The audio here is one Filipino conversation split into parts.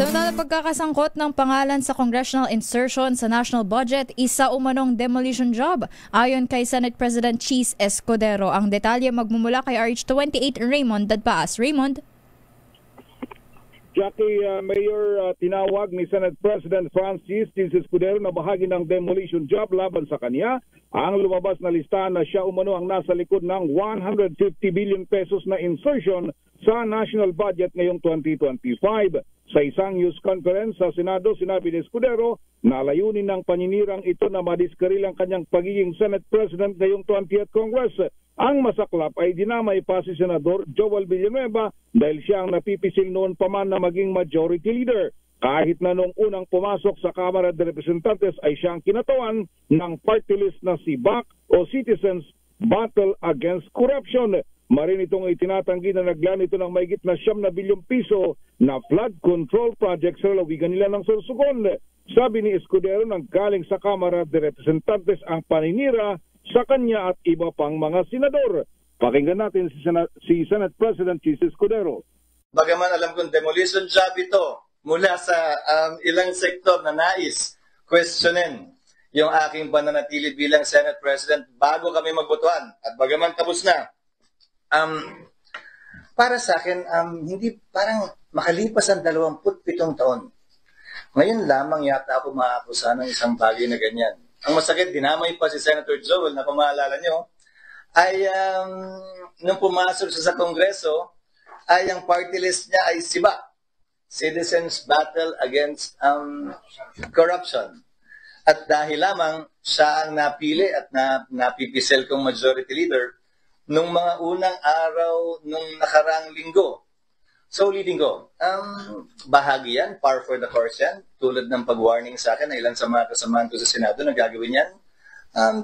Samantala, pagkakasangkot ng pangalan sa congressional insertion sa national budget, isa umanong demolition job. Ayon kay Senate President Cheese Escudero, ang detalye magmumula kay RH28 Raymond Dadpaas. Raymond? Jackie, Mayor, tinawag ni Senate President Francis Cheese Escudero na bahagi ng demolition job laban sa kanya ang lumabas na listahan na siya umano ang nasa likod ng 150 billion pesos na insertion sa national budget ngayong 2025. Sa isang news conference sa Senado, sinabi ni Escudero na layunin ng paninirang ito na madiskaril ang kanyang pagiging Senate President ngayong 20th Congress. Ang masaklap ay dinamay pa si Senador Joel Villanueva dahil siya ang napipisil noon pa man na maging majority leader. Kahit na nung unang pumasok sa Kamara de Representantes ay siya ang kinatawan ng party list na si BAC o Citizens Battle Against Corruption. Marin itong itinatanggi na naglaan ito ng mahigit na 9 na bilyong piso na flood control project sa lalawigan nila ng Sorsogon. Sabi ni Escudero nang galing sa Kamara de Representantes ang paninira sa kanya at iba pang mga senador. Pakinggan natin si Senate President Cheese Escudero. Bagaman alam kong demolition job ito mula sa ilang sektor na nais questionin yung aking pananatili bilang Senate President bago kami magbotohan. At bagaman tapos na, para sa akin, hindi parang makalipas ang 27 taon. Ngayon lamang yata ako maakusa ng isang bagay na ganyan. Ang masakit, dinamay pa si Senator Joel na kung maalala nyo, ay nung pumasok siya sa Kongreso, ay ang party list niya ay SIBA, Citizens Battle Against Corruption. At dahil lamang siya ang napili at napipisel kong majority leader, nung mga unang araw nung nakarang linggo. So ulitin ko, bahagi yan, par for the course yan, tulad ng pag-warning sa akin na ilan sa mga kasamahan ko sa Senado na gagawin yan.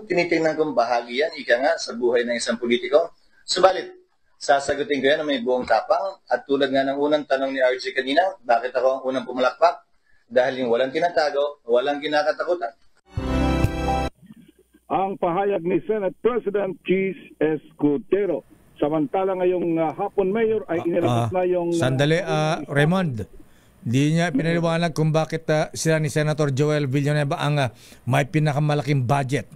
Tinitingnan kong bahagi yan, ika nga, sa buhay ng isang politiko. Subalit, sasagutin ko yan na may buong tapang at tulad nga ng unang tanong ni RJ kanina, bakit ako ang unang pumalakpak? Dahil yung walang tinatago, walang kinakatakutan. Ang pahayag ni Senate President Cheese Escudero. Samantala ngayong hapon, Mayor, ay inilabas na yung... Sandali, Raymond. Di niya pinaliwanag kung bakit sila ni Senator Joel Villanueva ang may pinakamalaking budget.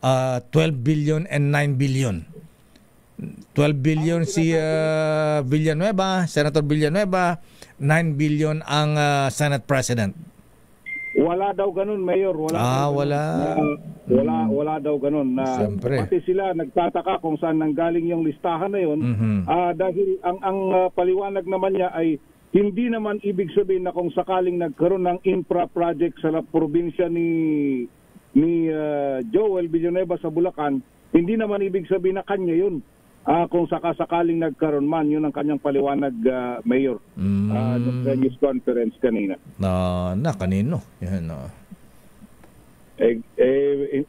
12 billion and 9 billion. 12 billion si Villanueva, Senator Villanueva, 9 billion ang Senate President. Wala daw ganun, Mayor. Wala daw ganun. Pati sila nagtataka kung saan nanggaling yung listahan na yun. Dahil ang paliwanag naman niya ay hindi naman ibig sabihin na kung sakaling nagkaroon ng infra project sa probinsya ni Joel Villanueva sa Bulacan, hindi naman ibig sabihin na kanya yun. Kung sakaling nagkaroon man, yun ang kanyang paliwanag, Mayor, nung news conference kanina. Kanino? Yan,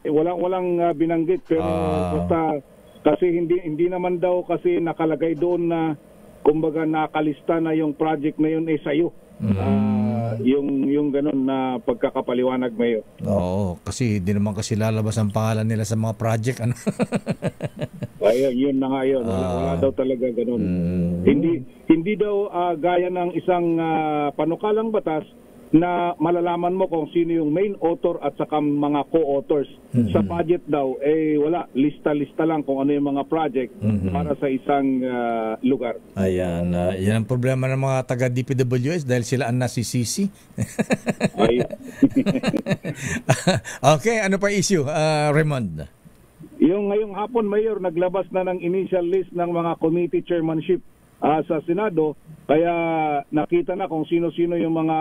walang binanggit, pero basta kasi hindi naman daw kasi nakalagay doon na kumbaga nakalista na yung project na yun sa'yo. Yung ganun na pagkakapaliwanag, Mayor. Oo, kasi hindi naman kasi lalabas ang pangalan nila sa mga project. Ano? Ayun, yun na nga yun. Wala daw talaga ganun. Hindi daw gaya ng isang panukalang batas na malalaman mo kung sino yung main author at saka mga co-authors. Sa budget daw, wala. Lista-lista lang kung ano yung mga project para sa isang lugar. Ayan. Yan ang problema ng mga taga-DPWS dahil sila ang nasisisi. Okay, ano pa issue, Raymond? Yung ngayong hapon, Mayor, naglabas na ng initial list ng mga committee chairmanship sa Senado, kaya nakita na kung sino-sino yung mga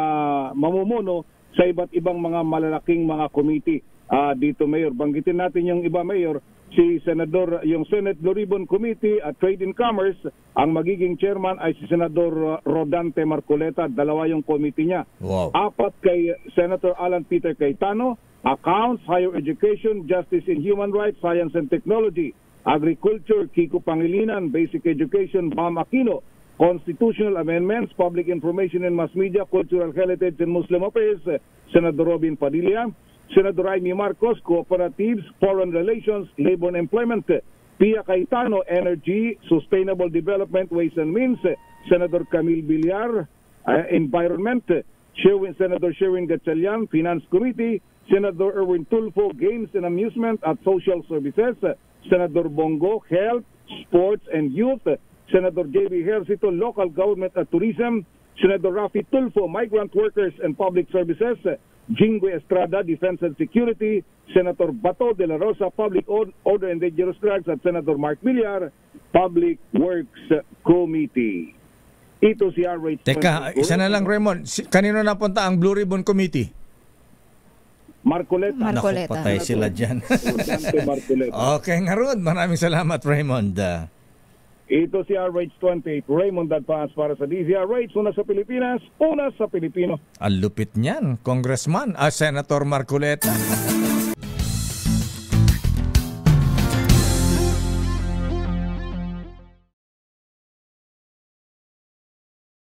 mamumuno sa iba't ibang mga malalaking mga committee dito, Mayor. Banggitin natin yung iba, Mayor. Si Senador, yung Senate Blue Ribbon Committee at Trade and Commerce, ang magiging chairman ay si Senador Rodante Marcoleta, 2 yung committee niya. Wow. 4 kay Senator Alan Peter Cayetano, Accounts, Higher Education, Justice and Human Rights, Science and Technology, Agriculture, Kiko Pangilinan, Basic Education, Bam Aquino, Constitutional Amendments, Public Information and Mass Media, Cultural Heritage and Muslim Affairs, Senator Robin Padilla, Senator Jaime Marcos, Cooperatives, Foreign Relations, Labor and Employment, Pia Cayetano, Energy, Sustainable Development, Ways and Means, Senator Camille Villar, Environment, Senator Sherwin Gatchalian, Finance Committee, Senator Erwin Tulfo, Games and Amusement at Social Services, Senator Bongo, Health, Sports and Youth, Senator J.B. Hercito, Local Government at Tourism, Senator Rafi Tulfo, Migrant Workers and Public Services, Jingo Estrada, Defense and Security, Senator Bato de la Rosa, Public Order and Dangerous Drugs, at Senator Mark Villar, Public Works Committee. Ito si RH24. Teka, isa na lang, Raymond. Kanino napunta ang Blue Ribbon Committee? Marcoleta. Marcoleta. Naku, patay sila dyan. Marcoleta. Okay, nga Rod. Maraming salamat, Raymond. Ito si RH28, Raymond Dadpaas para sa DZRH, una sa Pilipinas, una sa Pilipino. Ang lupit niyan, Congressman, Senator Marcoleta.